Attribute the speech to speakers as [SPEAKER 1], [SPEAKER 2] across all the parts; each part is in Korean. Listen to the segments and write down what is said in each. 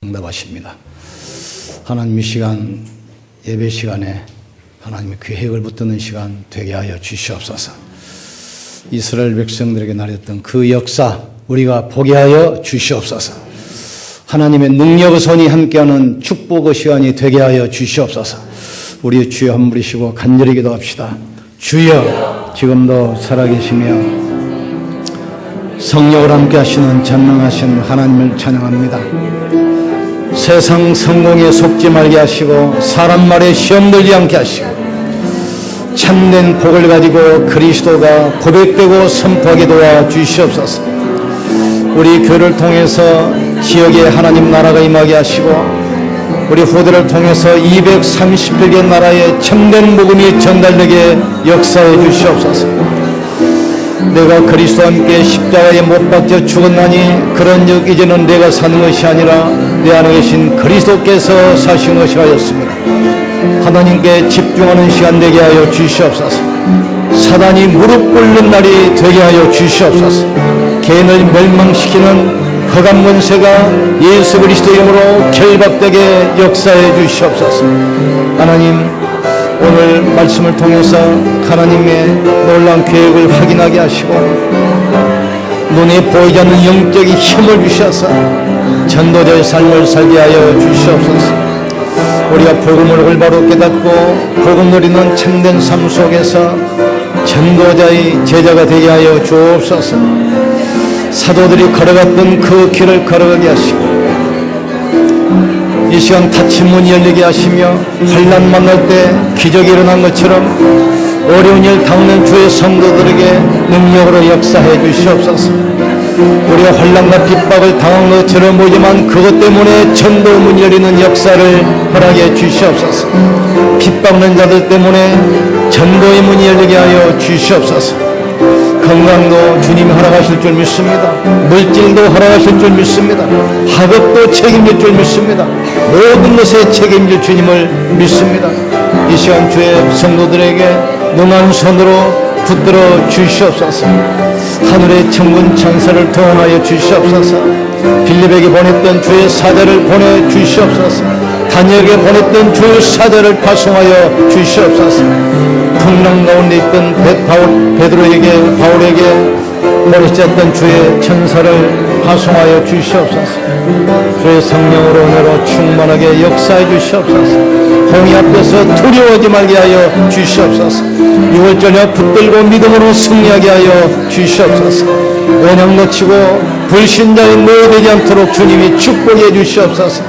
[SPEAKER 1] 응답하십니다. 하나님 이 시간 예배 시간에 하나님의 계획을 붙드는 시간 되게 하여 주시옵소서. 이스라엘 백성들에게 나렸던 그 역사 우리가 보게 하여 주시옵소서. 하나님의 능력의 손이 함께하는 축복의 시간이 되게 하여 주시옵소서. 우리 주여 한 부리시고 간절히 기도합시다. 주여 지금도 살아계시며 성령을 함께 하시는 전능하신 하나님을 찬양합니다. 세상 성공에 속지 말게 하시고 사람 말에 시험 들지 않게 하시고 참된 복을 가지고 그리스도가 고백되고 선포하게 도와 주시옵소서. 우리 교회를 통해서 지역에 하나님 나라가 임하게 하시고 우리 후대를 통해서 230개 나라에 참된 복음이 전달되게 역사해 주시옵소서. 내가 그리스도와 함께 십자가에 못 박혀 죽었나니 그런즉 이제는 내가 사는 것이 아니라 내 안에 계신 그리스도께서 사신 것이 하였습니다. 하나님께 집중하는 시간 되게 하여 주시옵소서. 사단이 무릎 꿇는 날이 되게 하여 주시옵소서. 개인을 멸망시키는 흑암 권세가 예수 그리스도 이름으로 결박되게 역사해 주시옵소서. 하나님 오늘 말씀을 통해서 하나님의 놀라운 계획을 확인하게 하시고 눈에 보이지 않는 영적인 힘을 주셔서 전도자의 삶을 살게 하여 주시옵소서. 우리가 복음을 올바로 깨닫고 복음 누리는 참된 삶 속에서 전도자의 제자가 되게 하여 주옵소서. 사도들이 걸어갔던 그 길을 걸어가게 하시고 이 시간 닫힌 문이 열리게 하시며 환난 만날 때 기적이 일어난 것처럼 어려운 일 당하는 주의 성도들에게 능력으로 역사해 주시옵소서. 우리가 환난과 핍박을 당한 것처럼 보지만 그것 때문에 전도 문이 열리는 역사를 허락해 주시옵소서. 핍박하는 자들 때문에 전도의 문이 열리게 하여 주시옵소서. 건강도 주님이 허락하실 줄 믿습니다. 물질도 허락하실 줄 믿습니다. 학업도 책임질 줄 믿습니다. 모든 것에 책임질 주님을 믿습니다. 이 시간 주의 성도들에게 능한 손으로 붙들어 주시옵소서. 하늘의 천군 천사를 동원하여 주시옵소서. 빌립에게 보냈던 주의 사자를 보내 주시옵소서. 다니엘에게 보냈던 주의 사자를 파송하여 주시옵소서. 풍랑 가운데 있던 베드로에게 바울에게 보내셨던 주의 천사를 파송하여 주시옵소서. 주의 성령으로 은혜로 충만하게 역사해 주시옵소서. 홍해 앞에서 두려워하지 말게 하여 주시옵소서. 6월 저녁 붙들고 믿음으로 승리하게 하여 주시옵소서. 언약 놓치고 불신자의 노예되지 않도록 주님이 축복해 주시옵소서.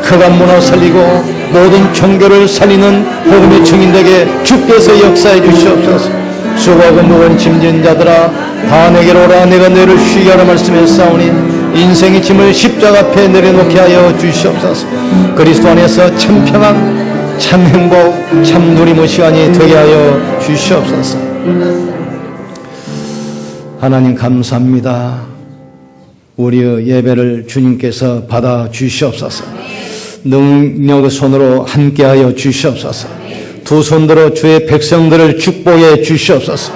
[SPEAKER 1] 흑암 문화 살리고 모든 종교를 살리는 복음의 증인되게 주께서 역사해 주시옵소서. 수고하고 무거운 짐진 자들아 다 내게로 오라. 내가 너를 쉬게 하라 말씀했사오니 인생의 짐을 십자가 앞에 내려놓게 하여 주시옵소서. 그리스도 안에서 참 평안 참 행복 참 누림의 시간이 되게 하여 주시옵소서. 하나님 감사합니다. 우리의 예배를 주님께서 받아 주시옵소서. 능력의 손으로 함께하여 주시옵소서. 두 손들어 주의 백성들을 축복해 주시옵소서.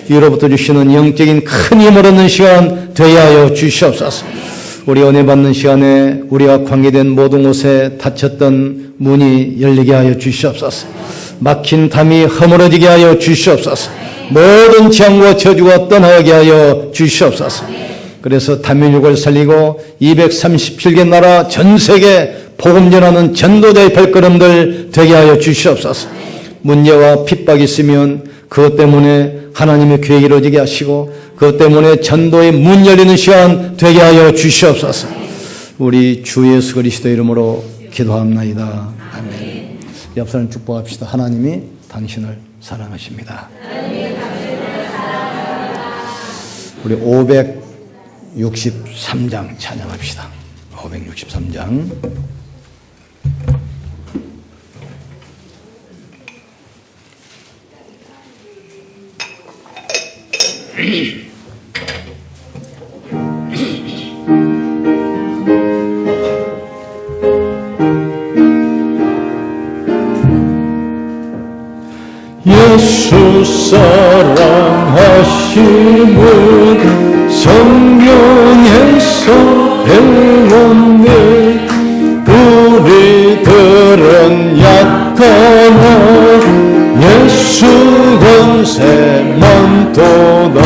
[SPEAKER 1] 위로부터 주시는 영적인 큰 힘을 얻는 시간 되게 하여 주시옵소서. 우리 은혜 받는 시간에 우리와 관계된 모든 곳에 닫혔던 문이 열리게 하여 주시옵소서. 막힌 담이 허물어지게 하여 주시옵소서. 모든 재앙과 저주가 떠나게 하여 주시옵소서. 그래서 다민족을 살리고 237개 나라 전 세계 복음 전하는 전도자의 발걸음들 되게 하여 주시옵소서. 문제와 핍박이 있으면 그것 때문에 하나님의 계획이 이루어지게 하시고 그것 때문에 전도의 문 열리는 시간 되게 하여 주시옵소서. 우리 주 예수 그리스도 이름으로 기도합나이다. 아멘. 옆 사람 축복합시다. 하나님이 당신을 사랑하십니다. 우리 563장 찬양합시다. 563장.
[SPEAKER 2] 예수 사랑하심은 성경에서 배웠네. 가나 예수 권세 많도다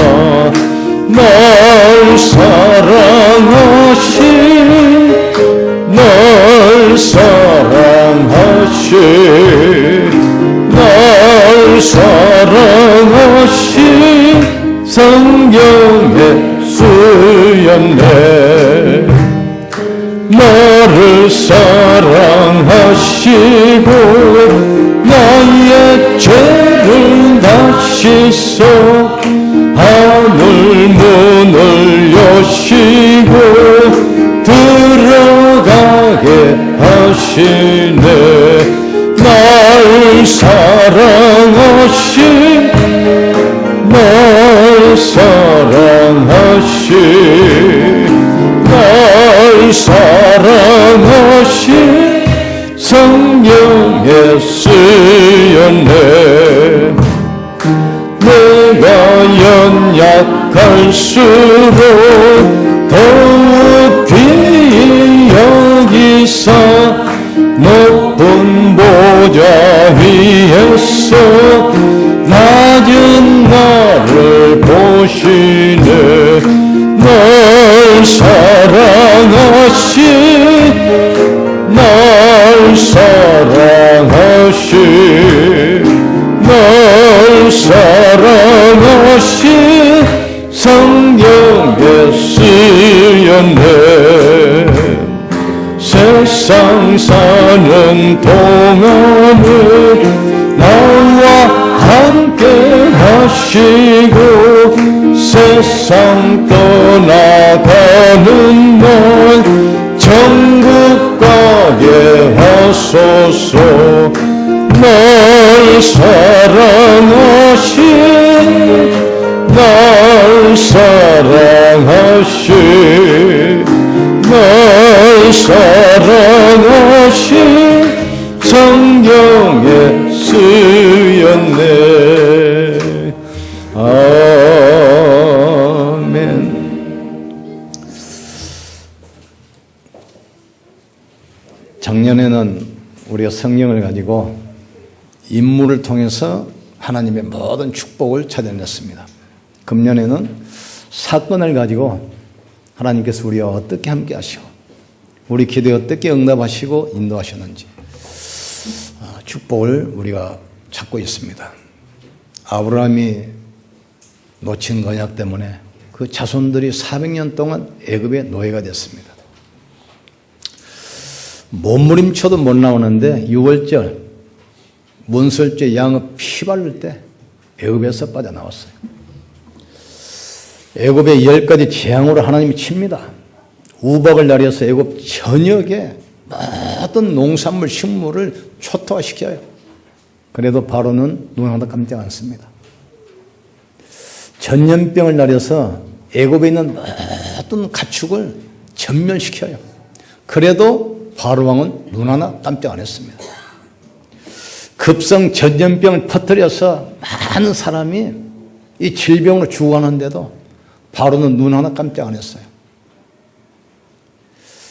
[SPEAKER 2] 날 사랑하신 날 사랑하신 날 사랑하신 성경에 쓰였네 나를 사랑하시고 나의 죄를 다 씻어 하늘 문을 여시고 들어가게 하시네 날 사랑하신 날 사랑하신 날 사랑하신 성경에 쓰였네 내가 연약할수록 더욱 귀히 여기사 높은 보좌 위에서 낮은 나를 보시네 날 사랑하신 날 사랑하신 날 사랑하신 성경에 쓰였네 세상 사는 동안은 나와 함께 하시고 세상 떠나가는 날 천국 가게 하소서 날 사랑하신 날 사랑하신 날 사랑하신 성경에 쓰였네 아멘 작년에는 우리가 성경을 가지고 인물을 통해서 하나님의 모든 축복을 찾아냈습니다. 금년에는 사건을 가지고 하나님께서 우리와 어떻게 함께 하시고 우리 기도에 어떻게 응답하시고 인도하셨는지 축복을 우리가 찾고 있습니다. 아브라함이 놓친 언약 때문에 그 자손들이 400년 동안 애굽의 노예가 됐습니다. 몸부림쳐도 못 나오는데 6월절 문설주의 양의 피 바를 때 애굽에서 빠져나왔어요. 애굽의 10가지 재앙으로 하나님이 칩니다. 우박을 날려서 애굽 전역에 모든 농산물, 식물을 초토화시켜요. 그래도 바로는 눈 하나 깜짝 않습니다. 전염병을 날려서 애굽에 있는 모든 가축을 전멸시켜요. 그래도 바로 왕은 눈 하나 깜짝 안 했습니다. 급성 전염병을 퍼뜨려서 많은 사람이 이 질병으로 죽어가는데도 바로는 눈 하나 깜짝 안 했어요.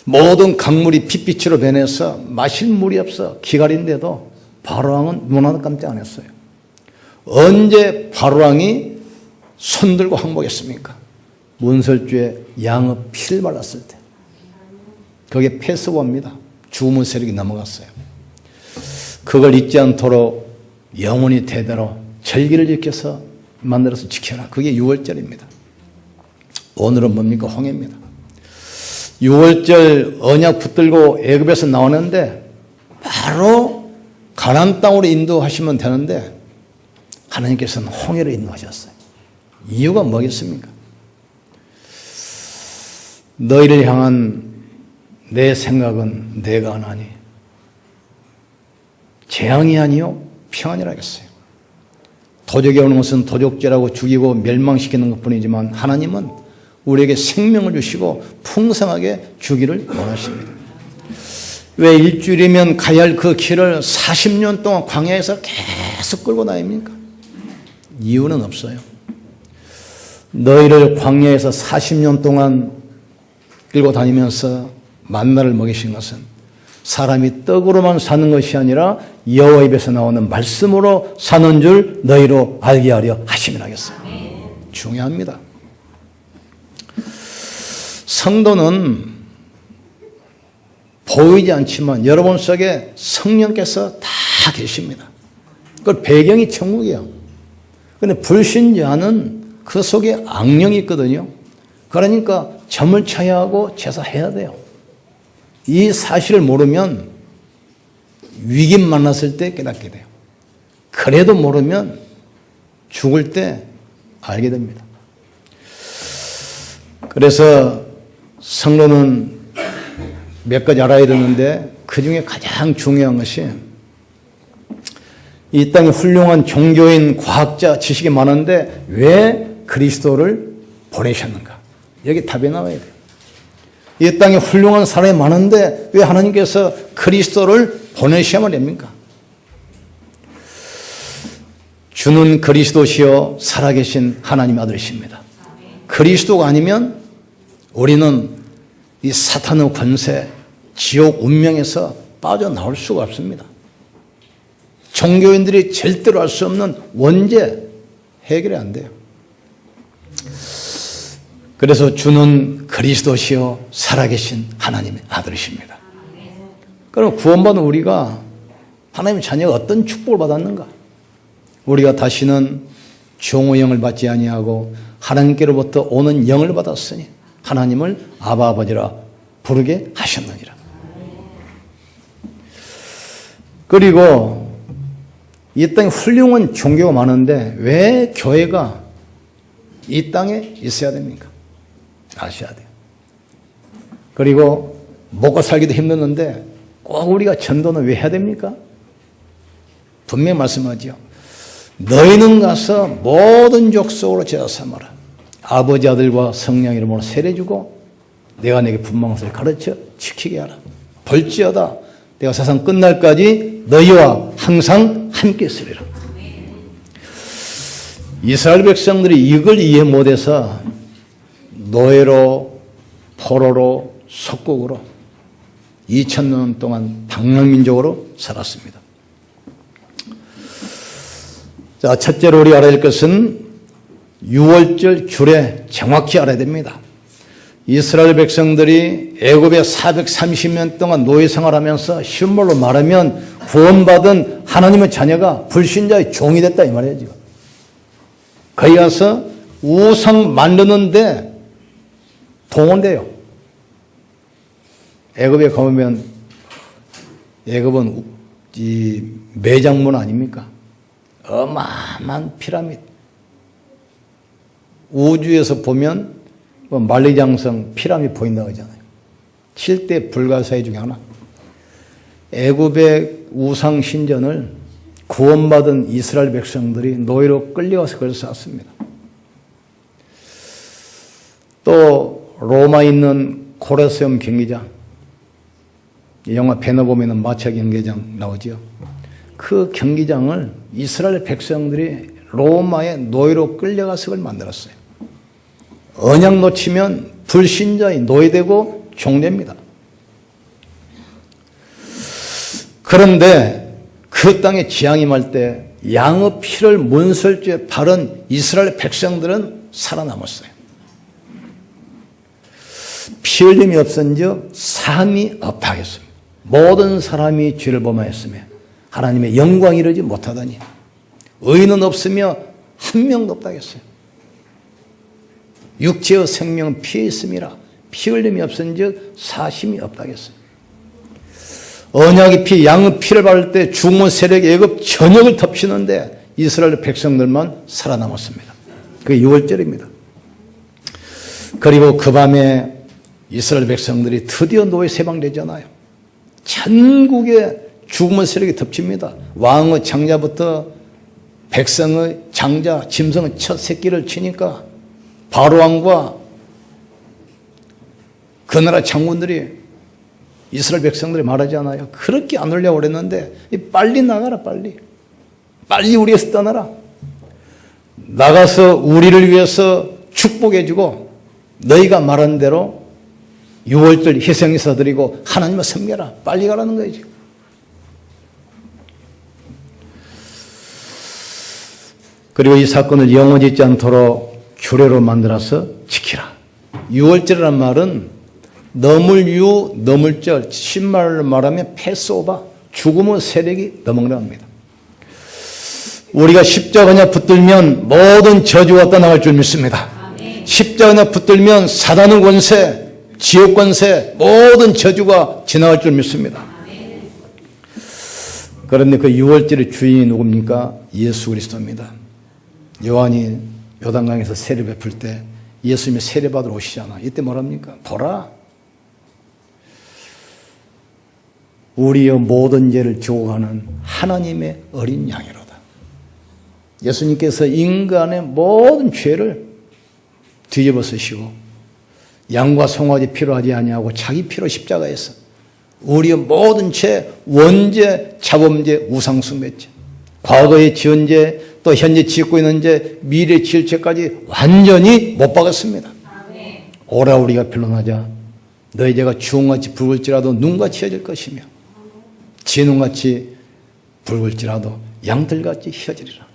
[SPEAKER 2] 모든 강물이 핏빛으로 변해서 마실 물이 없어 기갈인데도 바로왕은 눈 하나 깜짝 안 했어요. 언제 바로왕이 손들고 항복했습니까? 문설주에 양의 피를 발랐을 때. 그게 패스워입니다. 죽음의 세력이 넘어갔어요. 그걸 잊지 않도록 영원히 대대로 절기를 지켜서 만들어서 지켜라. 그게 6월절입니다. 오늘은 뭡니까? 홍해입니다. 6월절 언약 붙들고 애굽에서 나오는데 바로 가나안 땅으로 인도하시면 되는데 하나님께서는 홍해로 인도하셨어요. 이유가 뭐겠습니까? 너희를 향한 내 생각은 내가 하나니 재앙이 아니요 평안이라 하겠어요. 도적이 오는 것은 도적질하고 죽이고 멸망시키는 것뿐이지만 하나님은 우리에게 생명을 주시고 풍성하게 주기를 원하십니다. 왜 일주일이면 가야 할 그 길을 40년 동안 광야에서 계속 끌고 다닙니까? 이유는 없어요. 너희를 광야에서 40년 동안 끌고 다니면서 만나를 먹이신 것은 사람이 떡으로만 사는 것이 아니라 여호와 입에서 나오는 말씀으로 사는 줄 너희로 알게 하려 하심이라 하겠어요. 중요합니다. 성도는 보이지 않지만 여러분 속에 성령께서 다 계십니다. 그 배경이 천국이에요. 그런데 불신자는 그 속에 악령이 있거든요. 그러니까 점을 쳐야 하고 제사해야 돼요. 이 사실을 모르면 위기 만났을 때 깨닫게 돼요. 그래도 모르면 죽을 때 알게 됩니다. 그래서 성도는 몇 가지 알아야 되는데 그 중에 가장 중요한 것이 이 땅에 훌륭한 종교인, 과학자, 지식이 많은데 왜 그리스도를 보내셨는가? 여기 답이 나와야 돼요. 이 땅에 훌륭한 사람이 많은데 왜 하나님께서 그리스도를 보내셔야만 됩니까? 주는 그리스도시요 살아계신 하나님 아들이십니다. 그리스도가 아니면 우리는 이 사탄의 권세, 지옥 운명에서 빠져나올 수가 없습니다. 종교인들이 절대로 할 수 없는 원죄 해결이 안 돼요. 그래서 주는 그리스도시요 살아계신 하나님의 아들이십니다. 그럼 구원받은 우리가 하나님의 자녀가 어떤 축복을 받았는가? 우리가 다시는 종의 영을 받지 아니하고 하나님께로부터 오는 영을 받았으니 하나님을 아바 아버지라 부르게 하셨느니라. 그리고 이 땅에 훌륭한 종교가 많은데 왜 교회가 이 땅에 있어야 됩니까? 아셔야 돼요. 그리고 먹고 살기도 힘드는데 꼭 우리가 전도는 왜 해야 됩니까? 분명히 말씀하죠. 너희는 가서 모든 족속으로 제자 삼아라. 아버지 아들과 성령 이름으로 세례주고 내가 내게 분명한 것을 가르쳐 지키게 하라. 볼지어다 내가 세상 끝날까지 너희와 항상 함께 있으리라. 이스라엘 백성들이 이걸 이해 못해서 노예로 포로로 속국으로 2000년 동안 방랑민족으로 살았습니다. 자, 첫째로 우리 알아야 할 것은 6월절 규례 정확히 알아야 됩니다. 이스라엘 백성들이 애굽에 430년 동안 노예 생활하면서 쉬운 말로 말하면 구원받은 하나님의 자녀가 불신자의 종이 됐다 이 말이에요. 지금. 거기 가서 우상 만드는데 동원돼요. 애굽에 가보면 애굽은 이 매장문 아닙니까? 어마어마한 피라미드. 우주에서 보면 만리장성 피라미드 보인다고 하잖아요. 7대 불가사의 중에 하나. 애굽의 우상 신전을 구원받은 이스라엘 백성들이 노예로 끌려가서 그걸 쌓았습니다. 또 로마에 있는 코로세움 경기장, 영화 배너 보면 마차 경기장 나오죠. 그 경기장을 이스라엘 백성들이 로마의 노예로 끌려가서 그걸 만들었어요. 언약 놓치면 불신자의 노예되고 종됩니다. 그런데 그 땅에 재앙이 임할 때 양의 피를 문설주에 바른 이스라엘 백성들은 살아남았어요. 피 흘림이 없은즉 삶이 없다겠습니다. 모든 사람이 죄를 범하였으며 하나님의 영광이 이르지 못하다니 의인은 없으며 한 명도 없다겠어요. 육체의 생명은 피에 있음이라 피 흘림이 없은즉 사심이 없다겠어요. 언약의 피, 양의 피를 바를 때 죽은 세력이 애굽 전역을 덮치는데 이스라엘 백성들만 살아남았습니다. 그게 6월절입니다. 그리고 그 밤에 이스라엘 백성들이 드디어 노예 해방되잖아요. 전국에 죽음의 세력이 덮칩니다. 왕의 장자부터 백성의 장자, 짐승의 첫 새끼를 치니까 바로왕과 그 나라 장군들이 이스라엘 백성들이 말하지 않아요. 그렇게 안 올려고 그랬는데 빨리 나가라 빨리. 빨리 우리에서 떠나라. 나가서 우리를 위해서 축복해 주고 너희가 말한 대로 유월절 희생해서 드리고 하나님을 섬겨라. 빨리 가라는 거예요. 지금. 그리고 이 사건을 영원히 잊지 않도록 규례로 만들어서 지키라. 유월절이라는 말은 너물유, 너물절, 신말로 말하면 패스오버, 죽음의 세력이 넘어가는 겁니다. 우리가 십자가에 붙들면 모든 저주가 떠나갈 줄 믿습니다. 십자가에 붙들면 사단의 권세, 지옥 권세, 모든 저주가 지나갈 줄 믿습니다. 그런데 그 유월절의 주인이 누굽니까? 예수 그리스도입니다. 요한이 요단강에서 세례 베풀 때 예수님이 세례 받으러 오시잖아. 이때 뭐랍니까? 보라, 우리의 모든 죄를 지고 가는 하나님의 어린 양이로다. 예수님께서 인간의 모든 죄를 뒤집어 쓰시고 양과 송아지 필요하지 아니하고 자기 피로 십자가에서 우리의 모든 죄, 원죄, 자범죄, 우상숭배죄, 과거에 지은 죄, 또 현재 짓고 있는 죄, 미래 지을 죄까지 완전히 못 박았습니다. 오라 우리가 변론하자. 너희 죄가 주홍같이 붉을지라도 눈같이 휘어질 것이며 진홍같이 붉을지라도 양털같이 휘어지리라.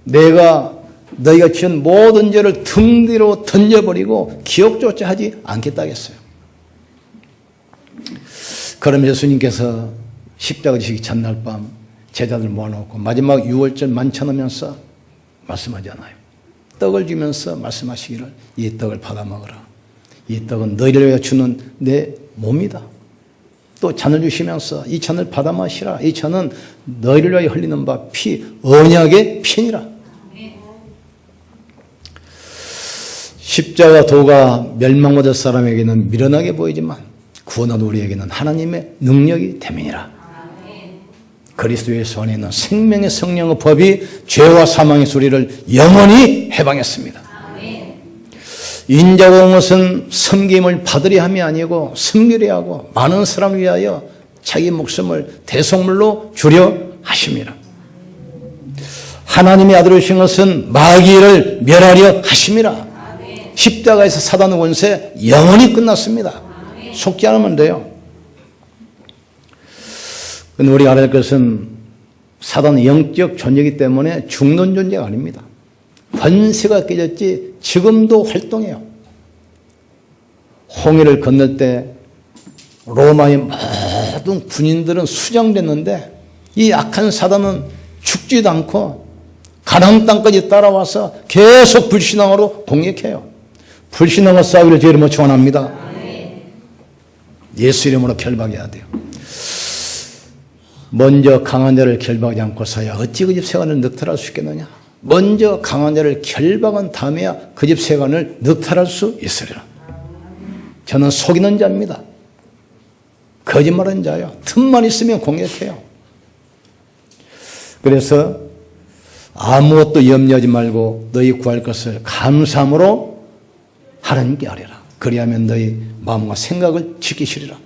[SPEAKER 2] 내가 너희가 지은 모든 죄를 등 뒤로 던져버리고 기억조차 하지 않겠다 했어요. 그럼 예수님께서 십자가 지시기 전날 밤 제자들 모아놓고 마지막 유월절 만찬하면서 말씀하잖아요. 떡을 주면서 말씀하시기를 이 떡을 받아 먹어라. 이 떡은 너희를 위해 주는 내 몸이다. 또 잔을 주시면서 이 잔을 받아 마시라. 이 잔은 너희를 위해 흘리는 바 피, 언약의 피니라. 십자가 도가 멸망받을 사람에게는 미련하게 보이지만 구원한 우리에게는 하나님의 능력이 됨이니라. 그리스도 예수 안에 있는 생명의 성령의 법이 죄와 사망의 소리를 영원히 해방했습니다. 인자가 온 것은 섬김을 받으려 함이 아니고 섬기려 하고 많은 사람을 위하여 자기 목숨을 대속물로 주려 하심이라. 하나님의 아들 오신 것은 마귀를 멸하려 하심이라. 십자가에서 사단의 권세 영원히 끝났습니다. 속지 않으면 돼요. 근데 우리가 알아야 할 것은 사단은 영적 존재이기 때문에 죽는 존재가 아닙니다. 권세가 깨졌지 지금도 활동해요. 홍해를 건널 때 로마의 모든 군인들은 수장됐는데 이 악한 사단은 죽지도 않고 가나안 땅까지 따라와서 계속 불신앙으로 공격해요. 불신앙과 싸우기를 제 이름으로 축원합니다. 예수 이름으로 결박해야 돼요. 먼저 강한 자를 결박하지 않고서야 어찌 그 집 세관을 늑탈할 수 있겠느냐. 먼저 강한 자를 결박한 다음에야 그 집 세관을 늑탈할 수 있으리라. 저는 속이는 자입니다. 거짓말하는 자예요. 틈만 있으면 공격해요. 그래서 아무것도 염려하지 말고 너희 구할 것을 감사함으로 하나님께 아뢰라. 그리하면 너희 마음과 생각을 지키시리라.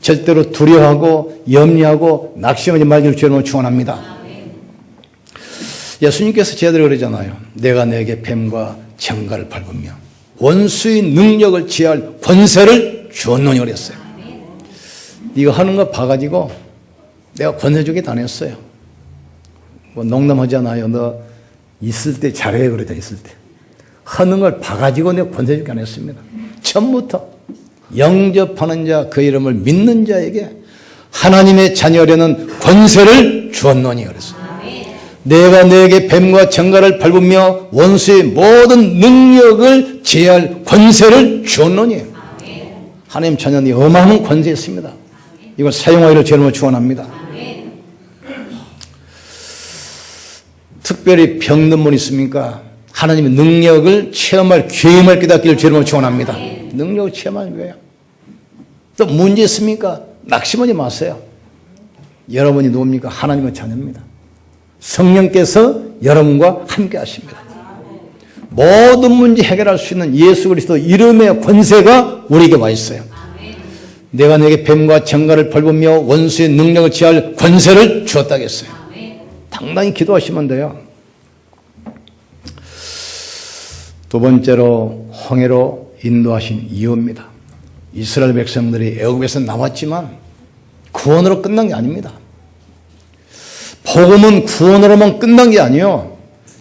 [SPEAKER 2] 절대로 두려워하고 염려하고 낙심하지 말기를 주님으로 축원합니다. 예수님께서 제자들에게 그러잖아요. 내가 내게 뱀과 정갈을 밟으며 원수의 능력을 제할 권세를 주었노니 그랬어요. 네가 하는 거 봐가지고 내가 권세 주겠다 안 했어요. 뭐 농담하잖아요. 너 있을 때 잘해 그러자. 있을 때 하는 걸 봐가지고 내가 권세 주게 안 했습니다. 처음부터 영접하는 자, 그 이름을 믿는 자에게 하나님의 자녀라는 권세를 주었노니 그랬어요. 내가 너에게 뱀과 정갈을 밟으며 원수의 모든 능력을 제할 권세를 주었노니. 하나님 자녀니 어마어마한 권세 있습니다. 이걸 사용하기를 주님으로 축원합니다. 특별히 병든 분 있습니까? 하나님의 능력을 체험할 기회임을 깨닫기를 주님으로 축원합니다. 능력을 체험할 거예요. 또 문제 있습니까? 낙심하지 마세요. 여러분이 누굽니까? 하나님의 자녀입니다. 성령께서 여러분과 함께 하십니다. 모든 문제 해결할 수 있는 예수 그리스도 이름의 권세가 우리에게 와 있어요. 내가 내게 뱀과 정갈을 밟으며 원수의 능력을 취할 권세를 주었다겠어요. 당당히 기도하시면 돼요. 두 번째로 홍해로 인도하신 이유입니다. 이스라엘 백성들이 애굽에서 나왔지만 구원으로 끝난 게 아닙니다. 복음은 구원으로만 끝난 게 아니에요.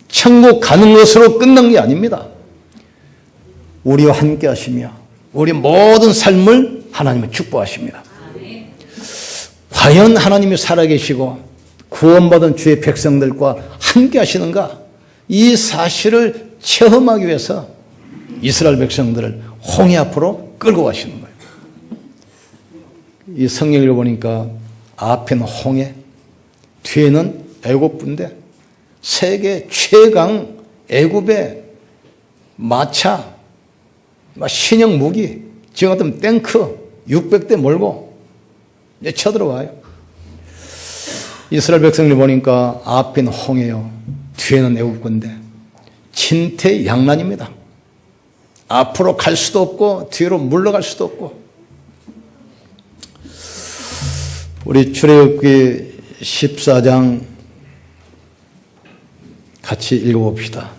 [SPEAKER 2] 천국 가는 것으로 끝난 게 아닙니다. 우리와 함께 하시며 우리 모든 삶을 하나님은 축복하십니다. 과연 하나님이 살아계시고 구원받은 주의 백성들과 함께 하시는가? 이 사실을 체험하기 위해서 이스라엘 백성들을 홍해 앞으로 끌고 가시는 거예요. 이 성경을 보니까 앞에는 홍해, 뒤에는 애굽인데 세계 최강 애굽의 마차, 신형 무기, 지금 같으면 탱크 600대 몰고 이제 쳐들어와요. 이스라엘 백성들 보니까 앞에는 홍해요, 뒤에는 애굽군데 진퇴양난입니다. 앞으로 갈 수도 없고 뒤로 물러갈 수도 없고. 우리 출애굽기 14장 같이 읽어봅시다.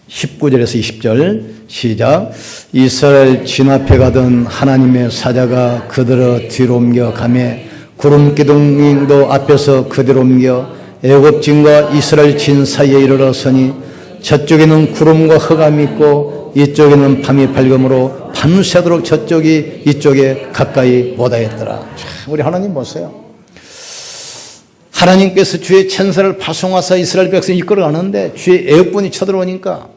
[SPEAKER 2] 19절에서 20절 시작. 이스라엘 진압해 가던 하나님의 사자가 그들을 뒤로 옮겨 가매 구름 기둥도 앞에서 그대로 옮겨 애굽 진과 이스라엘 진 사이에 이르러서니 저쪽에는 구름과 흑암이 있고 이쪽에는 밤이 밝음으로 밤새도록 저쪽이 이쪽에 가까이 못하였더라. 우리 하나님 보세요. 하나님께서 주의 천사를 파송하사 이스라엘 백성 이끌어가는데 주의 애굽군이 쳐들어오니까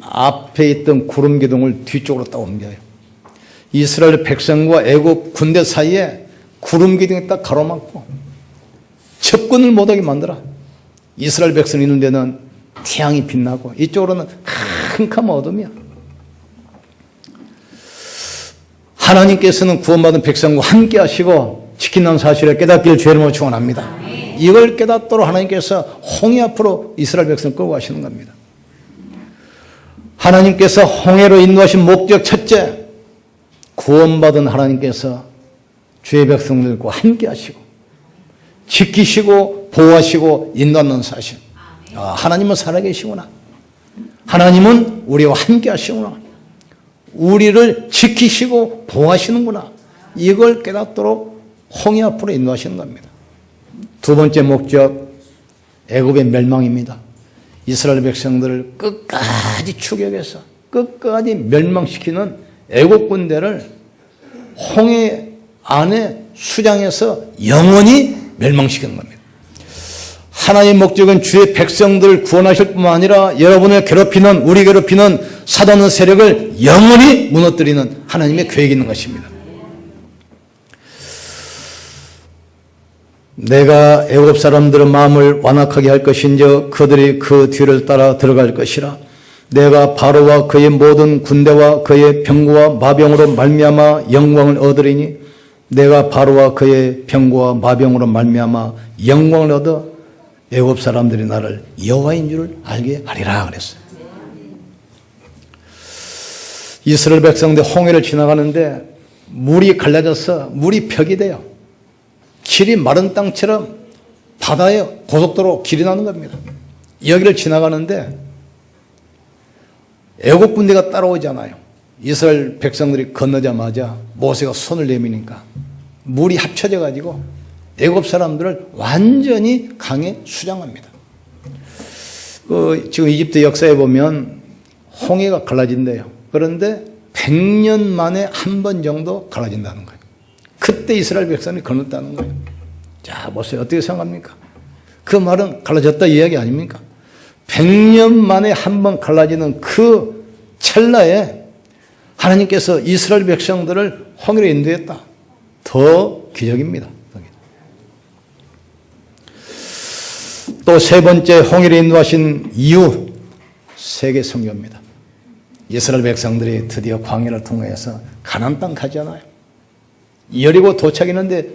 [SPEAKER 2] 앞에 있던 구름 기둥을 뒤쪽으로 딱 옮겨요. 이스라엘 백성과 애굽 군대 사이에 구름 기둥이 딱 가로막고 접근을 못하게 만들어. 이스라엘 백성이 있는 데는 태양이 빛나고 이쪽으로는 캄캄한 어둠이야. 하나님께서는 구원받은 백성과 함께 하시고 지킨다는 사실을 깨닫기를 주의 이름으로 축원합니다. 이걸 깨닫도록 하나님께서 홍해 앞으로 이스라엘 백성을 끌고 가시는 겁니다. 하나님께서 홍해로 인도하신 목적 첫째, 구원받은 하나님께서 주의 백성들과 함께 하시고 지키시고 보호하시고 인도하는 사실. 하나님은 살아계시구나. 하나님은 우리와 함께 하시구나. 우리를 지키시고 보호하시는구나. 이걸 깨닫도록 홍해 앞으로 인도하시는 겁니다. 두 번째 목적, 애굽의 멸망입니다. 이스라엘 백성들을 끝까지 추격해서 끝까지 멸망시키는 애굽 군대를 홍해 안에 수장해서 영원히 멸망시키는 겁니다. 하나님의 목적은 주의 백성들을 구원하실 뿐만 아니라 여러분을 괴롭히는, 우리 괴롭히는 사단의 세력을 영원히 무너뜨리는 하나님의 계획이 있는 것입니다. 내가 애굽 사람들의 마음을 완악하게 할 것인저 그들이 그 뒤를 따라 들어갈 것이라. 내가 바로와 그의 모든 군대와 그의 병거와 마병으로 말미암아 영광을 얻으리니 내가 바로와 그의 병거와 마병으로 말미암아 영광을 얻어 애굽 사람들이 나를 여호와인 줄을 알게 하리라 그랬어요. 이스라엘 백성들 홍해를 지나가는데 물이 갈라져서 물이 벽이 돼요. 길이 마른 땅처럼 바다에 고속도로 길이 나는 겁니다. 여기를 지나가는데 애굽 군대가 따라오잖아요. 이스라엘 백성들이 건너자마자 모세가 손을 내미니까 물이 합쳐져 가지고 애굽 사람들을 완전히 강에 수장합니다. 지금 이집트 역사에 보면 홍해가 갈라진대요. 그런데 100년 만에 한 번 정도 갈라진다는 거예요. 그때 이스라엘 백성이 건넜다는 거예요. 자, 보세요. 어떻게 생각합니까? 그 말은 갈라졌다 이야기 아닙니까? 100년 만에 한 번 갈라지는 그 찰나에 하나님께서 이스라엘 백성들을 홍해로 인도했다. 더 기적입니다. 또 세 번째 홍해로 인도하신 이유, 세계 선교입니다. 이스라엘 백성들이 드디어 광야를 통해서 가나안 땅 가잖아요. 여리고 도착했는데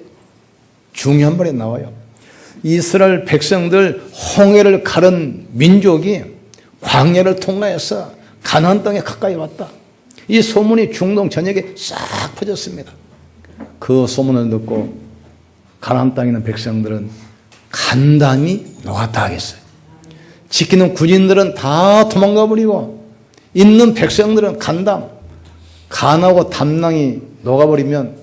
[SPEAKER 2] 중요한 말이 나와요. 이스라엘 백성들 홍해를 가른 민족이 광야를 통해서 가나안 땅에 가까이 왔다. 이 소문이 중동 전역에 싹 퍼졌습니다. 그 소문을 듣고 가나안 땅에 있는 백성들은 간담이 녹았다 하겠어요. 지키는 군인들은 다 도망가 버리고 있는 백성들은 간담 간하고 담낭이 녹아버리면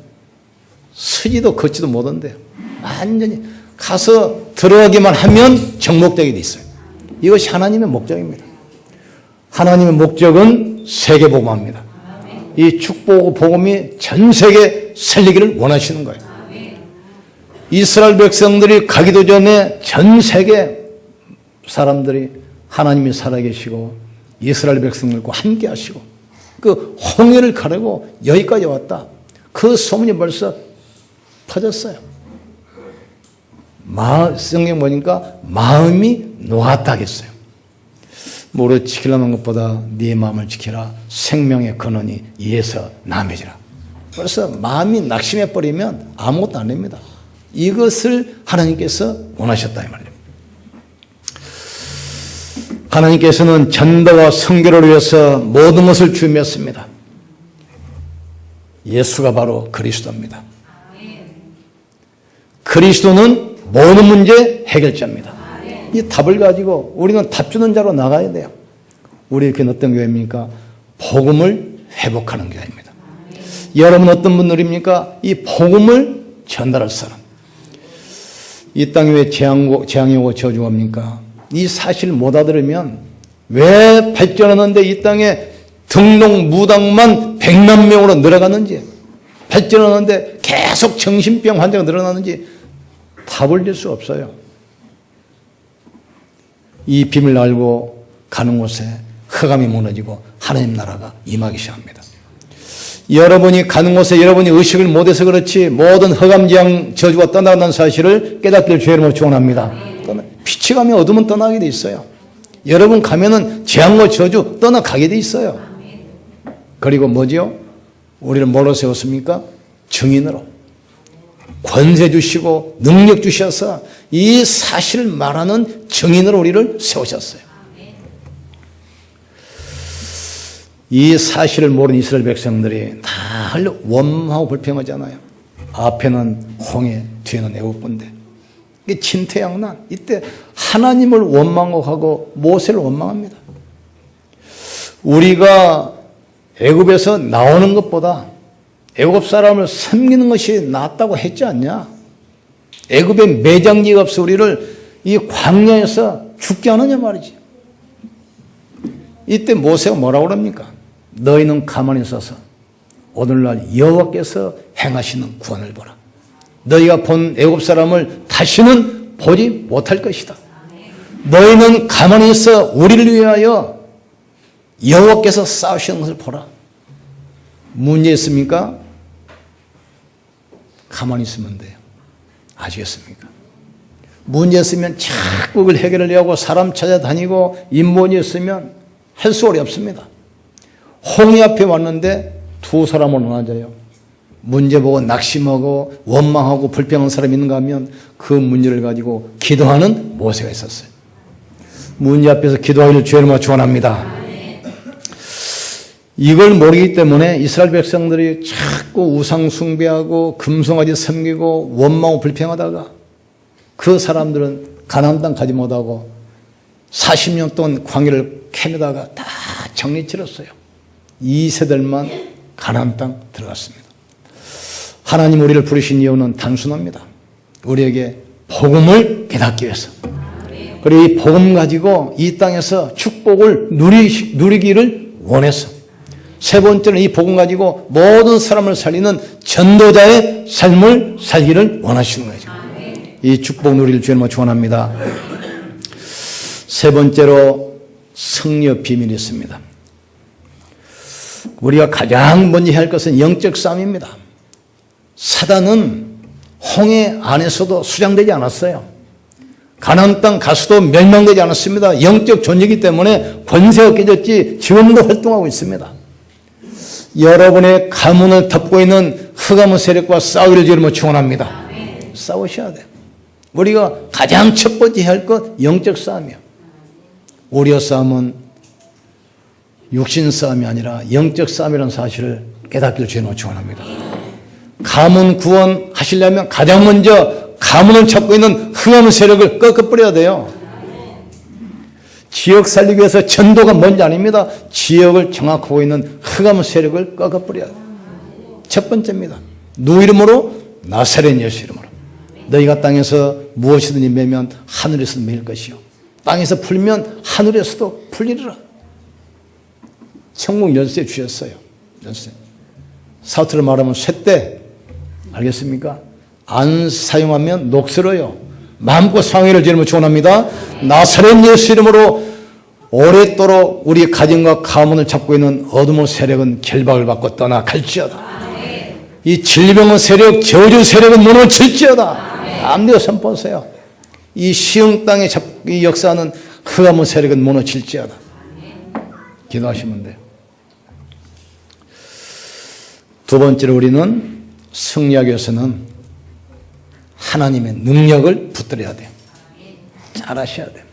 [SPEAKER 2] 서지도 걷지도 못한대요. 완전히 가서 들어가기만 하면 정복되게 돼 있어요. 이것이 하나님의 목적입니다. 하나님의 목적은 세계복음화입니다. 이 축복 복음이 전 세계에 살리기를 원하시는 거예요. 이스라엘 백성들이 가기도 전에 전 세계 사람들이 하나님이 살아계시고 이스라엘 백성들과 함께 하시고 그 홍해를 가르고 여기까지 왔다. 그 소문이 벌써 퍼졌어요. 성경 보니까 마음이 놓았다 하겠어요. 무릇 지키려는 것보다 네 마음을 지키라. 생명의 근원이 이에서 남해지라. 그래서 마음이 낙심해버리면 아무것도 안 됩니다. 이것을 하나님께서 원하셨다 이 말이에요. 하나님께서는 전도와 선교를 위해서 모든 것을 주셨습니다. 예수가 바로 그리스도입니다. 그리스도는 모든 문제 해결자입니다. 이 답을 가지고 우리는 답 주는 자로 나가야 돼요. 우리 교회는 어떤 교회입니까? 복음을 회복하는 교회입니다. 여러분 어떤 분들입니까? 이 복음을 전달할 사람. 이 땅에 왜 재앙이 오고 저주가 옵니까? 이 사실을 못 알아들으면 왜 발전하는데 이 땅에 등록 무당만 100만 명으로 늘어가는지, 발전하는데 계속 정신병 환자가 늘어나는지 답을 줄 수 없어요. 이 비밀을 알고 가는 곳에 흑암이 무너지고 하나님 나라가 임하기 시작합니다. 여러분이 가는 곳에 여러분이 의식을 못해서 그렇지 모든 흑암지향 저주가 떠나간다는 사실을 깨닫기를 주의 이름으로 축원합니다. 빛이 가면 어둠은 떠나게 돼 있어요. 여러분 가면은 재앙과 저주 떠나가게 돼 있어요. 그리고 뭐죠? 우리를 뭘로 세웠습니까? 증인으로. 권세 주시고 능력 주셔서 이 사실을 말하는 증인으로 우리를 세우셨어요. 이 사실을 모르는 이스라엘 백성들이 다 원망하고 불평하잖아요. 앞에는 홍해, 뒤에는 애국본데. 이게 진퇴양난. 이때 하나님을 원망하고 모세를 원망합니다. 우리가 애굽에서 나오는 것보다 애굽 사람을 섬기는 것이 낫다고 했지 않냐? 애굽에 매장지가 없어 우리를 이 광야에서 죽게 하느냐 말이지. 이때 모세가 뭐라고 그럽니까? 너희는 가만히 있어서 오늘날 여호와께서 행하시는 구원을 보라. 너희가 본 애굽 사람을 다시는 보지 못할 것이다. 너희는 가만히 있어 우리를 위하여 여호와께서 싸우시는 것을 보라. 문제 있습니까? 가만히 있으면 돼요. 아시겠습니까? 문제 있으면 자꾸 그걸 해결하려고 사람 찾아다니고 인본이 있으면 할 수 없습니다. 홍해 앞에 왔는데 두 사람을 원하자요. 문제 보고 낙심하고 원망하고 불평한 사람이 있는가 하면 그 문제를 가지고 기도하는 모세가 있었어요. 문제 앞에서 기도하기를 주의 이름으로 축원합니다. 이걸 모르기 때문에 이스라엘 백성들이 자꾸 우상 숭배하고 금송아지 섬기고 원망하고 불평하다가 그 사람들은 가나안 땅 가지 못하고 40년 동안 광야를 캐내다가 다 정리 치렀어요. 2세들만 가나안 땅 들어갔습니다. 하나님 우리를 부르신 이유는 단순합니다. 우리에게 복음을 깨닫기 위해서. 그리고 이 복음 가지고 이 땅에서 축복을 누리기를 원해서. 세 번째는 이 복음 가지고 모든 사람을 살리는 전도자의 삶을 살기를 원하시는 거죠. 이 축복 누리를 주님으로 축원합니다. 세 번째로 승리의 비밀이 있습니다. 우리가 가장 먼저 해야 할 것은 영적 싸움입니다. 사단은 홍해 안에서도 수장되지 않았어요. 가나안 땅 가서도 멸망되지 않았습니다. 영적 존재이기 때문에 권세가 깨졌지 지금도 활동하고 있습니다. 여러분의 가문을 덮고 있는 흑암의 세력과 싸우기를 주님으로 축원합니다. 싸우셔야 돼요. 우리가 가장 첫 번째 해야 할 것 영적 싸움이에요. 우리의 싸움은 육신 싸움이 아니라 영적 싸움이라는 사실을 깨닫기를 주님으로 축원합니다. 가문 구원하시려면 가장 먼저 가문을 잡고 있는 흑암의 세력을 꺾어버려야 돼요. 지역 살리기 위해서 전도가 뭔지 아닙니다. 지역을 장악하고 있는 흑암 세력을 꺾어버려야 돼요. 첫 번째입니다. 누구 이름으로? 나사렛 예수 이름으로. 너희가 땅에서 무엇이든지 매면 하늘에서 매일 것이요. 땅에서 풀면 하늘에서도 풀리리라. 천국 열쇠 주셨어요. 열쇠. 사투로 말하면 쇠대. 알겠습니까? 안 사용하면 녹슬어요. 마음껏 상의를 지르면 조언합니다. 나사렛 예수 이름으로 오랫도록 우리 가정과 가문을 잡고 있는 어둠의 세력은 결박을 받고 떠나갈지어다. 이 질병의 세력, 저주 세력은 무너질지어다. 암되어 선포하세요. 이 시흥 땅에 이 역사하는 흑암의 세력은 무너질지어다. 기도하시면 돼요. 두 번째로 우리는 승리하기 위해서는 하나님의 능력을 붙들어야 돼요. 잘 하셔야 돼요.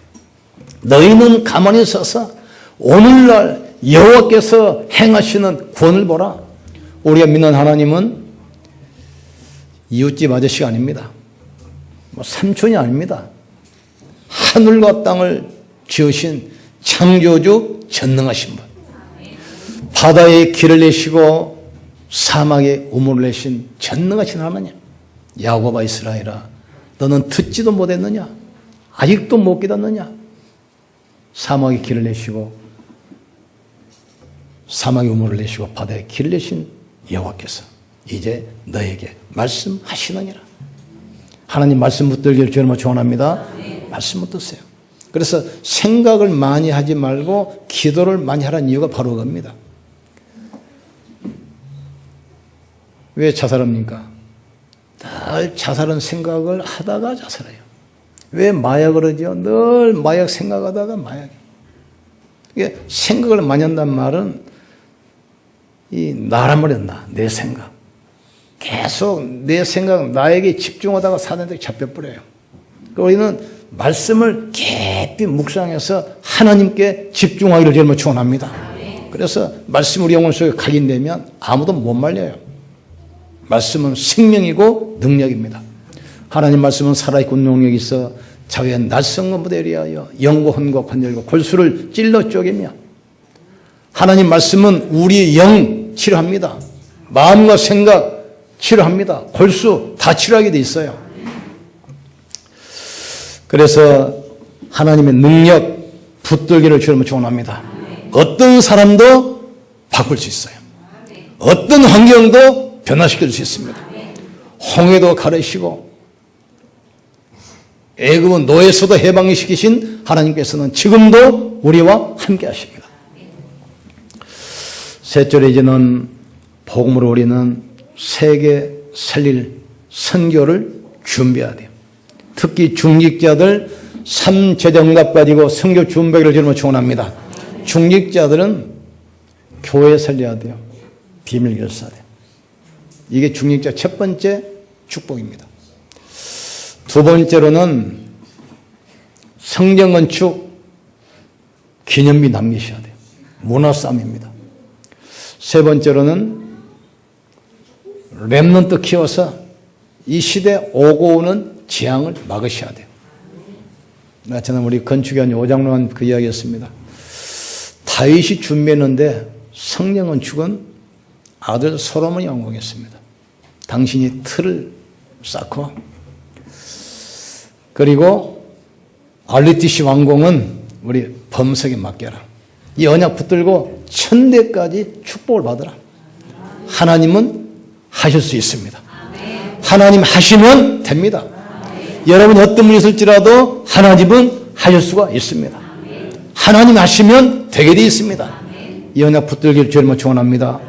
[SPEAKER 2] 너희는 가만히 서서 오늘날 여호와께서 행하시는 구원을 보라. 우리가 믿는 하나님은 이웃집 아저씨가 아닙니다. 삼촌이 아닙니다. 하늘과 땅을 지으신 창조주 전능하신 분. 바다에 길을 내시고 사막에 우물을 내신 전능하신 하나님. 야곱아 이스라엘아, 너는 듣지도 못했느냐? 아직도 못 깨닫느냐? 사막에 길을 내시고 사막에 우물을 내시고 바다에 길을 내신 여호와께서 이제 너에게 말씀하시느니라. 하나님 말씀 붙들기를 주님 축원합니다. 말씀 붙드세요. 그래서 생각을 많이 하지 말고 기도를 많이 하라는 이유가 바로 그겁니다. 왜 자살합니까? 늘 자살은 생각을 하다가 자살해요. 왜 마약을 하죠? 늘 마약 생각하다가 마약이에요. 이게 생각을 많이 한다는 말은 이 나란 말이야, 내 생각. 계속 내 생각, 나에게 집중하다가 사단에게 잡혀버려요. 우리는 말씀을 깊이 묵상해서 하나님께 집중하기를 제일 먼저 축원합니다. 그래서 말씀 우리 영혼 속에 각인되면 아무도 못 말려요. 말씀은 생명이고 능력입니다. 하나님 말씀은 살아있고 능력이 있어 자기의 낯선 것에 대하여 영고헌고 관절고 골수를 찔러 쪼개며 하나님 말씀은 우리의 영 치료합니다. 마음과 생각 치료합니다. 골수 다 치료하게 돼 있어요. 그래서 하나님의 능력 붙들기를 주님은 축원합니다. 어떤 사람도 바꿀 수 있어요. 어떤 환경도 변화시킬 수 있습니다. 홍해도 가르시고 애굽은 노예에서도 해방시키신 하나님께서는 지금도 우리와 함께 하십니다. 셋째로 이제는 복음으로 우리는 세계 살릴 선교를 준비해야 돼요. 특히 중직자들 3재정답 가지고 선교 준비를 주님은 축원합니다. 중직자들은 교회 살려야 돼요. 비밀 결사돼요. 이게 중직자 첫 번째 축복입니다. 두 번째로는 성전 건축 기념비 남기셔야 돼요. 문화싸움입니다. 세 번째로는 렘넌트 키워서 이 시대 오고 오는 재앙을 막으셔야 돼요. 저는 우리 건축위원 오장로한 그 이야기였습니다. 다윗이 준비했는데 성전 건축은 아들 솔로몬이 완공했습니다. 당신이 틀을 쌓고 그리고 알리티시 완공은 우리 범석에 맡겨라. 이 언약 붙들고 천대까지 축복을 받으라. 하나님은 하실 수 있습니다. 하나님 하시면 됩니다. 여러분이 어떤 분이 있을지라도 하나님은 하실 수가 있습니다. 하나님 하시면 되게 되어 있습니다. 이 언약 붙들기를 주님은 축원합니다.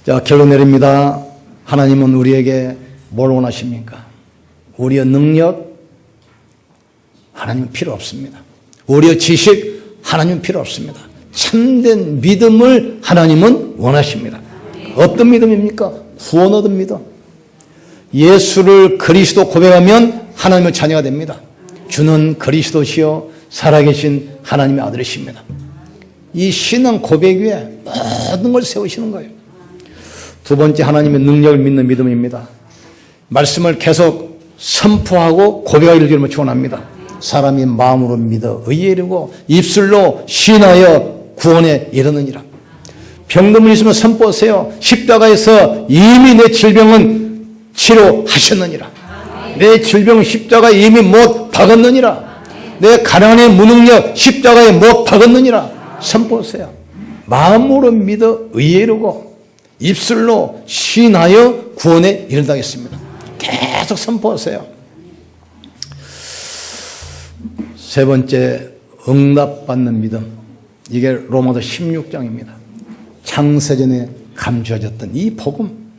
[SPEAKER 2] 자, 결론 내립니다. 하나님은 우리에게 뭘 원하십니까? 우리의 능력, 하나님은 필요 없습니다. 우리의 지식, 하나님은 필요 없습니다. 참된 믿음을 하나님은 원하십니다. 어떤 믿음입니까? 구원 얻은 믿음. 예수를 그리스도 고백하면 하나님의 자녀가 됩니다. 주는 그리스도시요 살아계신 하나님의 아들이십니다. 이 신앙 고백 위에 모든 걸 세우시는 거예요. 두 번째 하나님의 능력을 믿는 믿음입니다. 말씀을 계속 선포하고 고백하기를 주님은 축원합니다. 사람이 마음으로 믿어 의에 이르고 입술로 신하여 구원에 이르느니라. 병든 있으면 선포하세요. 십자가에서 이미 내 질병은 치료하셨느니라. 내 질병은 십자가에 이미 못 박았느니라. 내 가난의 무능력 십자가에 못 박았느니라. 선포하세요. 마음으로 믿어 의에 이르고 입술로 신하여 구원에 이른다겠습니다. 계속 선포하세요. 세 번째, 응답받는 믿음. 이게 로마서 16장입니다. 창세전에 감추어졌던 이 복음,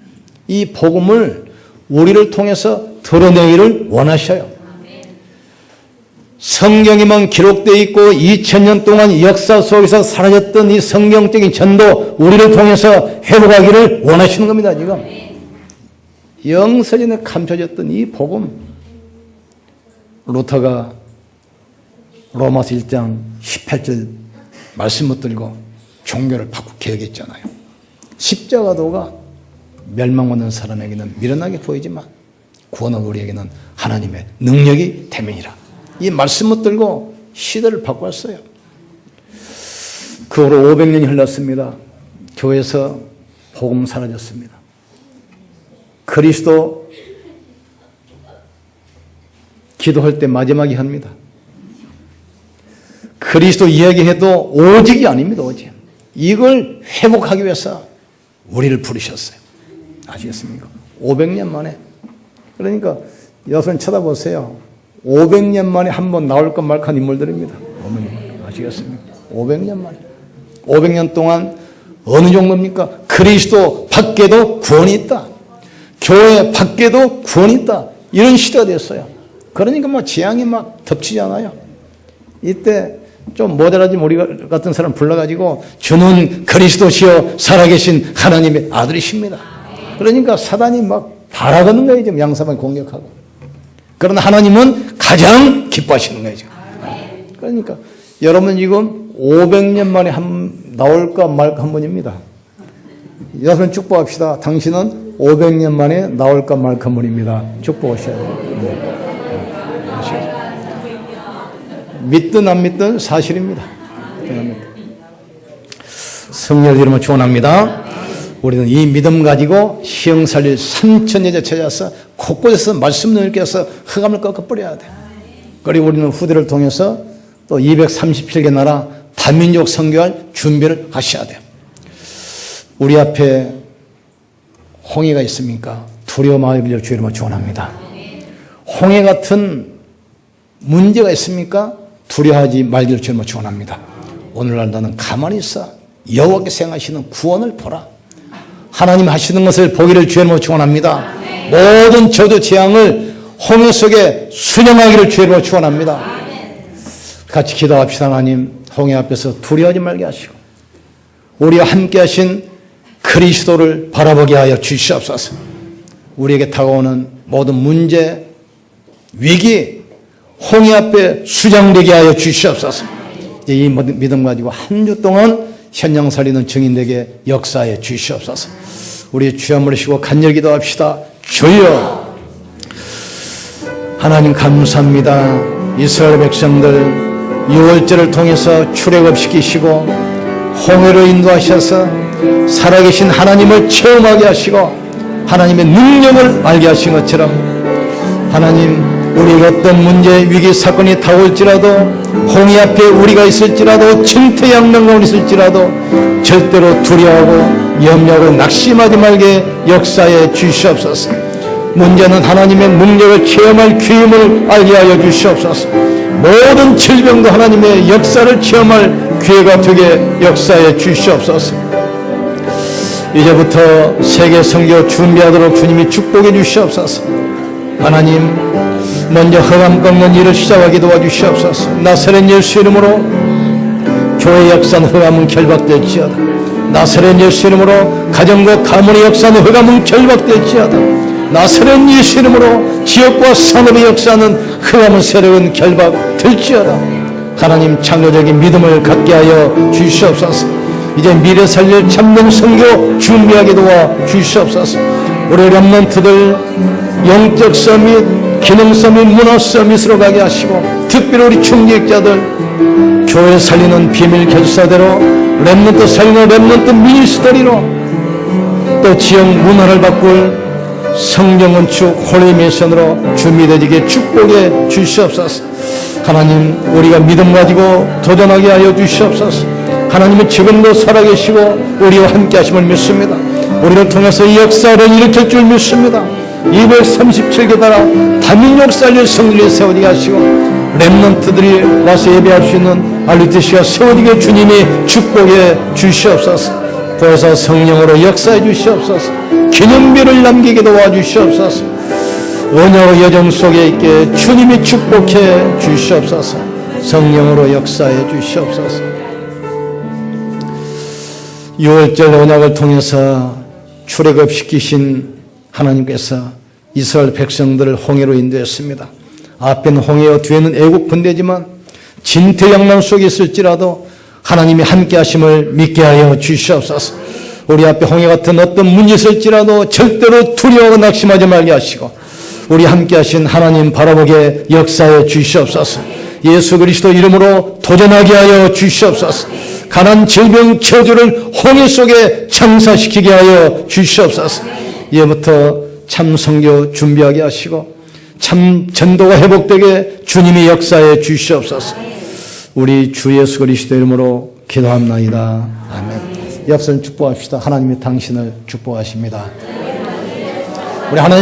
[SPEAKER 2] 이 복음을 우리를 통해서 드러내기를 원하셔요. 성경에만 기록되어 있고 2000년 동안 역사 속에서 사라졌던 이 성경적인 전도 우리를 통해서 회복하기를 원하시는 겁니다. 지금 영서전에 감춰졌던 이 복음, 루터가 로마서 1장 18절 말씀 붙들고 종교를 바꾸고 개혁했잖아요. 십자가도가 멸망받는 사람에게는 미련하게 보이지만 구원은 우리에게는 하나님의 능력이 되면이라. 이 말씀 붙들고 시대를 바꿨어요. 그 후로 500년이 흘렀습니다. 교회에서 복음 사라졌습니다. 그리스도 기도할 때 마지막에 합니다. 그리스도 이야기해도 오직이 아닙니다. 오직. 이걸 회복하기 위해서 우리를 부르셨어요. 아시겠습니까? 500년 만에. 그러니까 여러분 쳐다보세요. 500년 만에 한 번 나올 것 말한 인물들입니다. 아시겠습니까? 500년 만에. 500년 동안 어느 정도입니까? 그리스도 밖에도 구원이 있다. 교회 밖에도 구원이 있다. 이런 시대가 됐어요. 그러니까 뭐 재앙이 막 덮치잖아요. 이때 좀 모자라지면 우리 같은 사람 불러가지고 주는 그리스도시여 살아계신 하나님의 아들이십니다. 그러니까 사단이 막 바라거는 거예요. 지금 양사만 공격하고. 그러나 하나님은 가장 기뻐하시는 거예요. 지금. 그러니까 여러분 지금 500년 만에 나올까 말까 한 분입니다. 여러분 축복합시다. 당신은 500년 만에 나올까 말까 한 분입니다. 축복하셔야 돼요. 믿든 안 믿든 사실입니다. 성령을 이름으로 축원합니다. 우리는 이 믿음 가지고 시흥 살릴 3천 여자 찾아서 곳곳에서 말씀 넘겨서 흑암을 꺾어버려야 돼. 그리고 우리는 후대를 통해서 또 237개 나라 다민족 선교할 준비를 하셔야 돼요. 우리 앞에 홍해가 있습니까? 두려워 마음을 빌려 주의 이름으로 축원합니다. 홍해 같은 문제가 있습니까? 두려워하지 말기를 주의 이름으로 축원합니다. 오늘날 너는 가만히 있어. 여호와께서 행하시는 구원을 보라. 하나님 하시는 것을 보기를 주의 이름으로 축원합니다. 모든 저주 재앙을 홍해 속에 순영하기를 주의 이름으로 축원합니다. 같이 기도합시다. 하나님, 홍해 앞에서 두려워하지 말게 하시고 우리와 함께 하신 그리스도를 바라보게 하여 주시옵소서. 우리에게 다가오는 모든 문제, 위기, 홍해 앞에 수장되게 하여 주시옵소서. 이제 이 믿음 가지고 한 주 동안 현장 살리는 증인에게 역사해 주시옵소서. 우리 주여 물으시고 간절히 기도합시다. 주여, 하나님 감사합니다. 이스라엘 백성들 6월절을 통해서 출애굽시키시고 홍해로 인도하셔서 살아계신 하나님을 체험하게 하시고 하나님의 능력을 알게 하신 것처럼 하나님, 우리에게 어떤 문제, 위기, 사건이 다올지라도 홍해 앞에 우리가 있을지라도 진퇴양난 있을지라도 절대로 두려워하고 염려하고 낙심하지 말게 역사해 주시옵소서. 문제는 하나님의 능력을 체험할 기회를 알게 하여 주시옵소서. 모든 질병도 하나님의 역사를 체험할 기회가 되게 역사해 주시옵소서. 이제부터 세계 선교 준비하도록 주님이 축복해 주시옵소서. 하나님, 먼저 흑암 꺾는 일을 시작하게 도와주시옵소서. 나사렛 예수 이름으로 교회 역사는 흑암은 결박될지어다. 나사렛 예수 이름으로 가정과 가문의 역사는 흑암은 결박될지어다. 나사렛 예수 이름으로 지역과 산업의 역사는 흑암은 세력은 결박될지어다. 하나님, 창조적인 믿음을 갖게 하여 주시옵소서. 이제 미래 살릴 참된 선교 준비하게 도와 주시옵소서. 우리 렘넌트들 영적 서밋 기능 서밋, 문화 서밋으로 가게 하시고, 특별히 우리 중직자들 교회 살리는 비밀 결사대로, 렘넌트 살리는 렘넌트 미니스터리로, 또 지역 문화를 바꿀 성경 건축 홀리 미션으로 준비되게 축복해 주시옵소서. 하나님, 우리가 믿음 가지고 도전하게 하여 주시옵소서. 하나님은 지금도 살아계시고 우리와 함께 하심을 믿습니다. 우리를 통해서 역사를 일으킬 줄 믿습니다. 237개 나라 다민족 살릴 성리를 세워지게 하시고, 렘넌트들이 와서 예배할 수 있는 RUTC가 세워지게 주님이 축복해 주시옵소서. 보혜사 성령으로 역사해 주시옵소서. 기념비를 남기게 도와주시옵소서. 언약의 여정 속에 있게 주님이 축복해 주시옵소서. 성령으로 역사해 주시옵소서. 6월절 언약을 통해서 출애굽시키신 하나님께서 이스라엘 백성들을 홍해로 인도했습니다. 앞에는 홍해요 뒤에는 애국 군대지만 진퇴양난 속에 있을지라도 하나님이 함께 하심을 믿게 하여 주시옵소서. 우리 앞에 홍해 같은 어떤 문제 있을지라도 절대로 두려워하고 낙심하지 말게 하시고, 우리 함께 하신 하나님 바라보게 역사해 주시옵소서. 예수 그리스도 이름으로 도전하게 하여 주시옵소서. 가난, 질병, 저주를 홍해 속에 창사시키게 하여 주시옵소서. 이제부터 참 선교 준비하게 하시고 참 전도가 회복되게 주님이 역사해 주시옵소서. 우리 주 예수 그리스도 이름으로 기도합나이다. 아멘. 옆선 축복합시다. 하나님이 당신을 축복하십니다. 우리 하나님